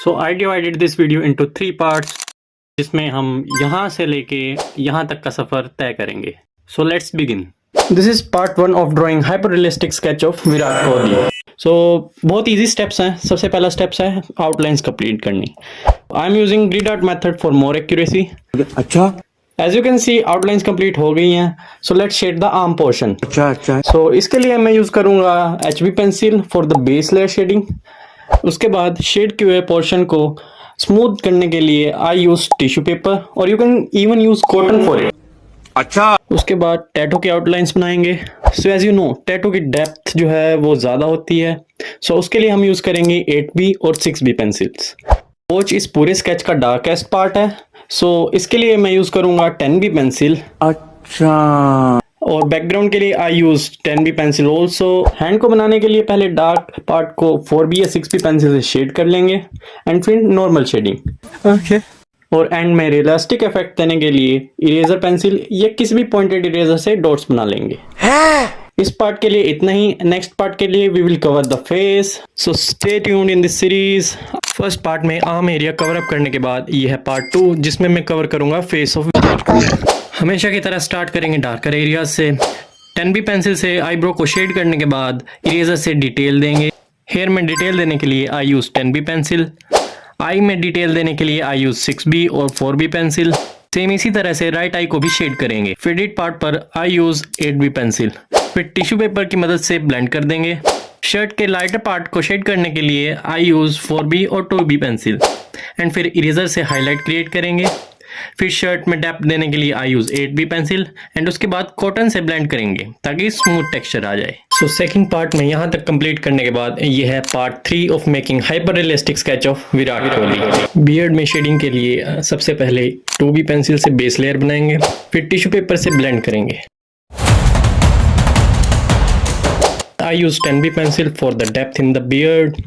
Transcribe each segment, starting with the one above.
So I divided this video into 3 parts जिसमें हम यहाँ से लेके यहाँ तक का सफ़र तय करेंगे. So let's begin. This is part 1 of drawing hyper-realistic sketch of Virat Kohli. So बहुत easy steps हैं. सबसे पहला steps है outlines complete करनी. I am using grid art method for more accuracy. अच्छा. As you can see outlines complete हो गई हैं. So let's shade the arm portion. अच्छा. So इसके लिए मैं यूज़ करूँगा HB pencil for the base layer shading. उसके बाद शेड किए हुए पोर्शन को स्मूथ करने के लिए आई यूज टिश्यू पेपर और you can even use cotton for it. अच्छा. उसके बाद टैटू के आउटलाइंस बनाएंगे. So as you know tattoo की डेप्थ जो है वो ज़्यादा होती है. सो उसके लिए हम यूज़ करेंगे 8B और 6B पेंसिल्स. वॉच इस पूरे स्केच का डार्केस्ट पार्ट है. सो इसके लिए मैं यूज़ करूँगा 10B पेंसिल. अच्छा. और बैकग्राउंड के लिए I use 10B pencil also. Hand को बनाने के लिए पहले डार्क पार्ट को 4B या 6B पेंसिल से शेड कर लेंगे एंड फिर नॉर्मल शेडिंग. ओके. और एंड में रियलिस्टिक इफेक्ट देने के लिए इरेजर पेंसिल या किसी भी पॉइंटेड इरेजर से डॉट्स बना लेंगे. इस पार्ट के लिए इतना ही. नेक्स्ट पार्ट के लिए we will cover the face. So stay tuned in this series. First part में आर्म एरिया कवर अप करने के बाद ये है पार्ट 2 जिसमें मैं कवर करूंगा फेस ऑफ विराट कोहली. हमेशा की तरह स्टार्ट करेंगे डार्कर एरिया से. 10B पेंसिल से आईब्रो को शेड करने के बाद इरेजर से डिटेल देंगे. हेयर में डिटेल देने के लिए आई यूज 10B पेंसिल. आई में डिटेल देने के लिए आई यूज 6B और 4B पेंसिल. सेम इसी तरह से राइट आई को भी शेड करेंगे. फिडिट पार्ट पर आई यूज 8B पेंसिल. फिर टिश्यू पेपर की मदद से ब्लेंड कर देंगे. शर्ट के लाइटर पार्ट को शेड करने के लिए आई यूज 4B और 2B पेंसिल एंड फिर इरेजर से हाईलाइट क्रिएट करेंगे. फिर शर्ट में डेप्थ देने के लिए I use 8B pencil and उसके बाद कॉटन से ब्लेंड करेंगे ताकि स्मूथ टेक्सचर आ जाए. सो सेकंड पार्ट में यहाँ तक कंप्लीट करने के बाद ये है part 3 of making hyper realistic sketch of Virat Kohli. Beard में शेडिंग के लिए सबसे पहले 2B पेंसिल से बेस लेयर बनाएंगे. फिर टिश्यू पेपर से ब्लेंड करेंगे. I use 10B pencil for the depth in the beard.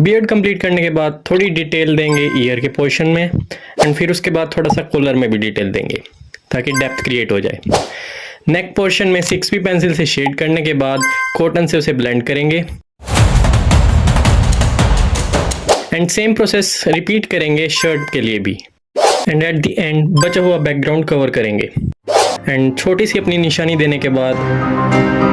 Beard complete करने के बाद थोड़ी डिटेल देंगे ईयर के पोर्शन में एंड फिर उसके बाद थोड़ा सा कॉलर में भी डिटेल देंगे ताकि डेप्थ क्रिएट हो जाए. नेक पोर्शन में 6B पेंसिल से शेड करने के बाद कॉटन से उसे ब्लेंड करेंगे एंड सेम प्रोसेस रिपीट करेंगे शर्ट के लिए भी. एंड एट द एंड बचा हुआ बैकग्राउंड कवर करेंगे एंड छोटी सी अपनी निशानी देने के बाद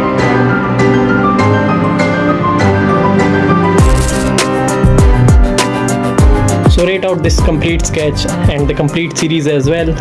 so rate out this complete sketch and the complete series as well.